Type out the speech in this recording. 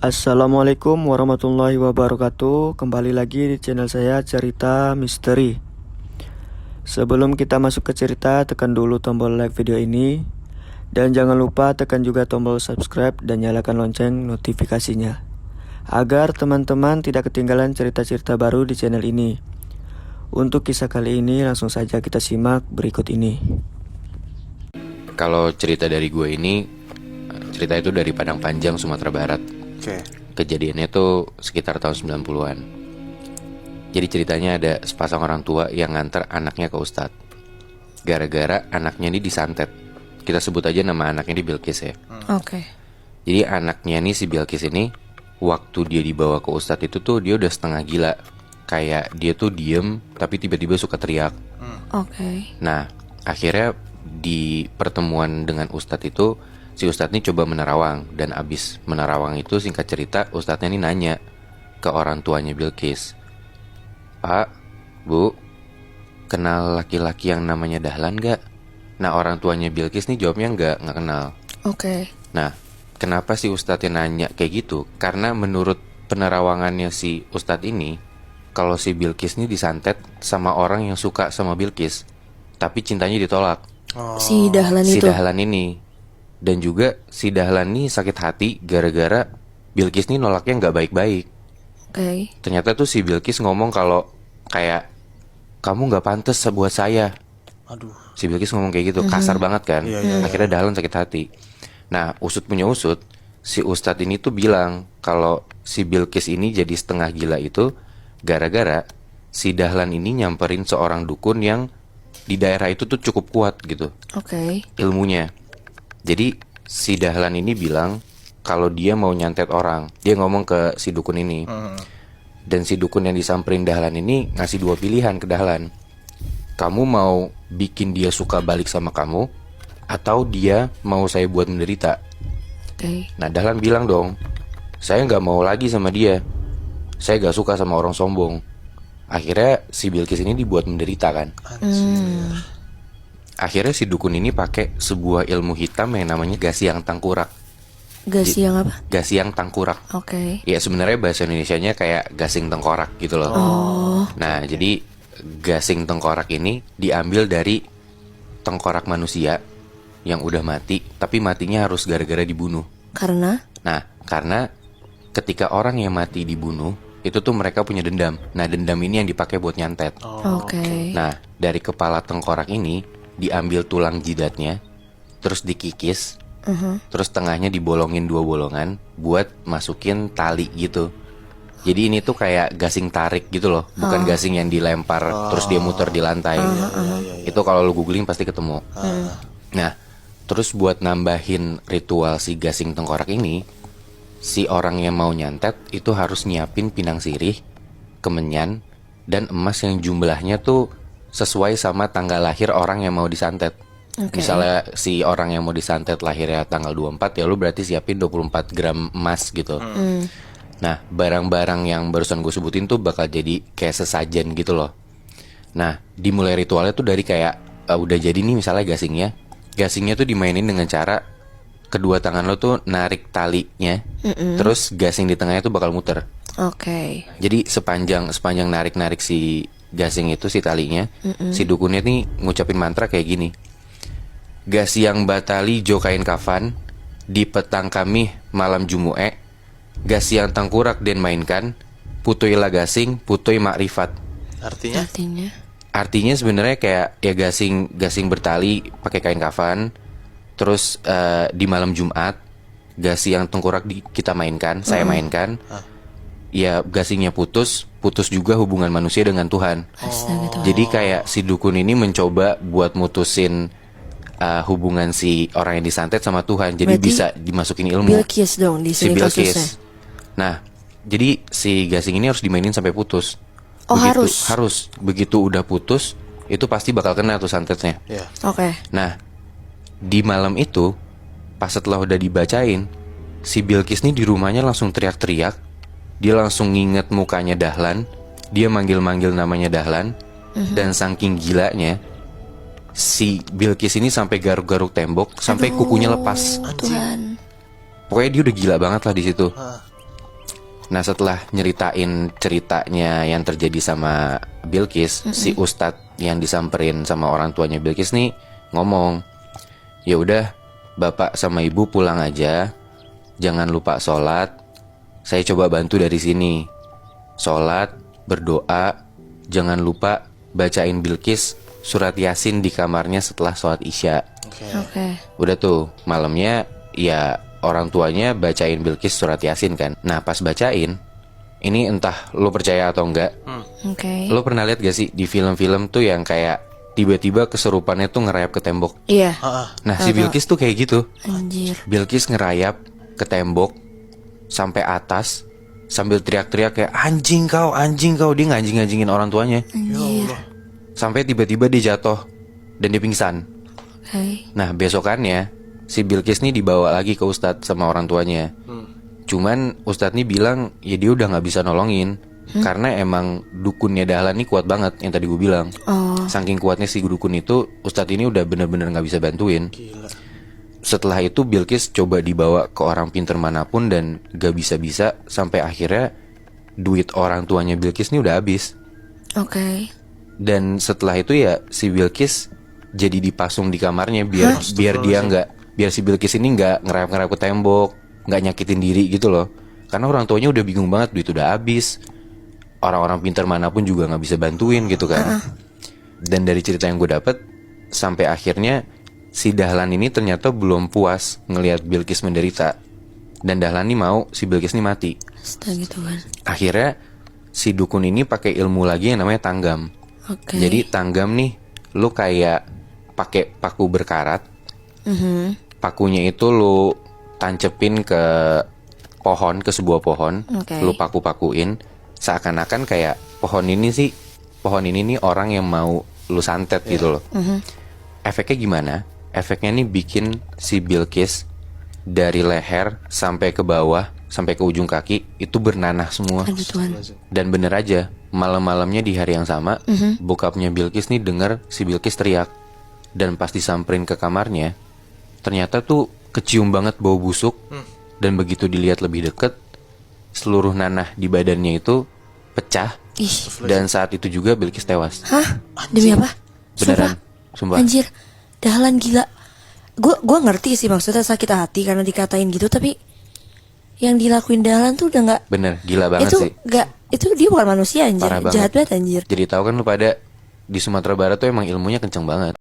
Assalamualaikum warahmatullahi wabarakatuh. Kembali lagi di channel saya Cerita Misteri. Sebelum kita masuk ke cerita, tekan dulu tombol like video ini. Dan jangan lupa tekan juga tombol subscribe dan nyalakan lonceng notifikasinya, agar teman-teman tidak ketinggalan cerita-cerita baru di channel ini. Untuk kisah kali ini langsung saja kita simak berikut ini. Kalau cerita dari gue ini, cerita itu dari Padang Panjang, Sumatera Barat. Kejadiannya tuh sekitar tahun 90-an. Jadi ceritanya ada sepasang orang tua yang nganter anaknya ke ustadz. Gara-gara anaknya ini disantet. Kita sebut aja nama anaknya ini Bilkis ya. Oke. Jadi anaknya nih, si Bilkis ini, waktu dia dibawa ke ustadz itu tuh dia udah setengah gila. Kayak dia tuh diem tapi tiba-tiba suka teriak. Oke. Nah, akhirnya di pertemuan dengan ustadz itu, si ustadz ini coba menerawang. Dan abis menerawang itu, singkat cerita, ustadznya ini nanya ke orang tuanya Bilkis, "Pak, Bu, kenal laki-laki yang namanya Dahlan gak?" Nah, orang tuanya Bilkis nih jawabnya nggak kenal. Oke. Nah, kenapa si ustadznya nanya kayak gitu? Karena menurut penerawangannya si ustadz ini, kalau si Bilkis ini disantet sama orang yang suka sama Bilkis, tapi cintanya ditolak. Si Dahlan Si itu. Dahlan ini. Dan juga si Dahlan nih sakit hati gara-gara Bilkis nih nolaknya nggak baik-baik. Oke. Ternyata tuh si Bilkis ngomong kalau kayak, "Kamu nggak pantas buat saya." Aduh. Si Bilkis ngomong kayak gitu, kasar banget kan. Akhirnya Dahlan sakit hati. Nah, usut punya usut, si Ustadz ini tuh bilang kalau si Bilkis ini jadi setengah gila itu gara-gara si Dahlan ini nyamperin seorang dukun yang di daerah itu tuh cukup kuat gitu Oke. ilmunya. Jadi si Dahlan ini bilang kalau dia mau nyantet orang. Dia ngomong ke si dukun ini. Dan si dukun yang disamperin Dahlan ini ngasih dua pilihan ke Dahlan. Kamu mau bikin dia suka balik sama kamu, atau dia mau saya buat menderita? Oke. Nah, Dahlan bilang dong, "Saya gak mau lagi sama dia. Saya gak suka sama orang sombong." Akhirnya si Bilkis ini dibuat menderita kan. Akhirnya si dukun ini pakai sebuah ilmu hitam yang namanya Gasiang Tangkurak. Gasiang apa? Gasiang Tangkurak. Oke. Ya sebenarnya bahasa Indonesianya kayak gasing tengkorak gitu loh. Nah, jadi gasing tengkorak ini diambil dari tengkorak manusia yang udah mati, tapi matinya harus gara-gara dibunuh. Karena? Nah, karena ketika orang yang mati dibunuh, itu tuh mereka punya dendam. Nah, dendam ini yang dipakai buat nyantet. Oke. Nah, dari kepala tengkorak ini diambil tulang jidatnya, terus dikikis, terus tengahnya dibolongin 2 bolongan buat masukin tali gitu. Jadi ini tuh kayak gasing tarik gitu loh, bukan gasing yang dilempar terus dia muter di lantai. Itu kalau lu googling pasti ketemu. Nah, terus buat nambahin ritual si gasing tengkorak ini, si orang yang mau nyantet itu harus nyiapin pinang sirih, kemenyan, dan emas yang jumlahnya tuh sesuai sama tanggal lahir orang yang mau disantet. Misalnya si orang yang mau disantet lahirnya tanggal 24, ya lu berarti siapin 24 gram emas gitu. Nah, barang-barang yang barusan gue sebutin tuh bakal jadi kayak sesajen gitu loh. Nah, dimulai ritualnya tuh dari kayak udah jadi nih misalnya gasingnya. Gasingnya tuh dimainin dengan cara kedua tangan lo tuh narik talinya, terus gasing di tengahnya tuh bakal muter. Oke. Jadi sepanjang narik-narik si gasing itu, si talinya, si dukunnya nih ngucapin mantra kayak gini. "Gasiang batali jo kain kafan, di petang kami malam jumu'e, gasiang tangkurak den mainkan, putui la gasing, putui makrifat." Artinya? Artinya sebenarnya kayak ya gasing bertali pakai kain kafan, terus di malam Jumat gasiang tengkorak kita mainkan, saya mainkan. Ya gasingnya putus juga hubungan manusia dengan Tuhan. Astaga Tuhan. Jadi kayak si dukun ini mencoba buat mutusin hubungan si orang yang disantet sama Tuhan. Jadi Berarti bisa dimasukin ilmu. Bilkis dong di Si sini kasusnya. Bilkis. Nah, jadi si gasing ini harus dimainin sampai putus. Oh, Harus. Begitu udah putus, itu pasti bakal kena tuh santetnya. Iya. Oke. Nah, di malam itu, pas setelah udah dibacain, si Bilkis nih di rumahnya langsung teriak-teriak. Dia langsung nginget mukanya Dahlan. Dia manggil-manggil namanya Dahlan. Dan saking gilanya, si Bilkis ini sampai garuk-garuk tembok sampai kukunya lepas. Tuhan. Pokoknya dia udah gila banget lah di situ. Nah setelah nyeritain ceritanya yang terjadi sama Bilqis, si Ustadz yang disamperin sama orang tuanya Bilqis nih ngomong, ya udah bapak sama ibu pulang aja, jangan lupa sholat. Saya coba bantu dari sini. Sholat, berdoa, jangan lupa bacain Bilqis surat Yasin di kamarnya setelah sholat Isya. Oke. Udah tuh malamnya ya orang tuanya bacain Bilqis surat Yasin kan. Nah pas bacain, ini entah lo percaya atau enggak, Oke. lo pernah lihat gak sih di film-film tuh yang kayak tiba-tiba kesurupannya tuh ngerayap ke tembok. Iya. Nah si Bilqis tuh kayak gitu. Anjir. Bilqis ngerayap ke tembok sampai atas sambil teriak-teriak kayak anjing kau. Dia nganjing-nganjingin orang tuanya. Anjir. Sampai tiba-tiba dia jatuh dan dia pingsan. Oke. Nah besokannya si Bilqis nih dibawa lagi ke Ustadz sama orang tuanya. Cuman Ustadz nih bilang ya dia udah gak bisa nolongin, karena emang dukunnya Dahlan nih kuat banget yang tadi gue bilang. Saking kuatnya si dukun itu, Ustadz ini udah bener-bener gak bisa bantuin. Setelah itu Bilqis coba dibawa ke orang pinter manapun dan gak bisa-bisa, sampai akhirnya duit orang tuanya Bilqis nih udah habis. Oke. Dan setelah itu ya si Bilqis jadi dipasung di kamarnya biar biar si Bilqis ini nggak ngerayap-ngerayap ke tembok, nggak nyakitin diri gitu loh. Karena orang tuanya udah bingung banget, duit udah habis, orang-orang pintar manapun juga nggak bisa bantuin gitu kan. Dan dari cerita yang gue dapet, sampai akhirnya si Dahlan ini ternyata belum puas ngelihat Bilqis menderita, dan Dahlan ini mau si Bilqis ini mati. Astaga Tuhan. Akhirnya si dukun ini pakai ilmu lagi yang namanya tanggam. Oke. Jadi tanggam nih, lu kayak pakai paku berkarat. Pakunya itu lu tancepin ke pohon, ke sebuah pohon. Oke. Lu paku-pakuin, seakan-akan kayak pohon ini nih orang yang mau lu santet gitu loh. Efeknya gimana? Efeknya nih bikin si Bilqis dari leher sampai ke bawah, sampai ke ujung kaki itu bernanah semua. Aduh Tuhan. Dan bener aja, malam-malamnya di hari yang sama, bokapnya Bilqis nih denger si Bilqis teriak. Dan pas disamperin ke kamarnya, ternyata tuh kecium banget bau busuk. Dan begitu dilihat lebih deket, seluruh nanah di badannya itu pecah. Ih. Dan saat itu juga Bilqis tewas. Hah? Demi apa? Beneran, sumpah. Anjir. Dahlan gila. Gua ngerti sih maksudnya sakit hati karena dikatain gitu, tapi yang dilakuin Dahlan tuh udah nggak. Bener, gila banget Itu sih. itu dia bukan manusia anjir. Parah banget. Jahat banget anjir. Jadi tahu kan lu pada di Sumatera Barat tuh emang ilmunya kenceng banget.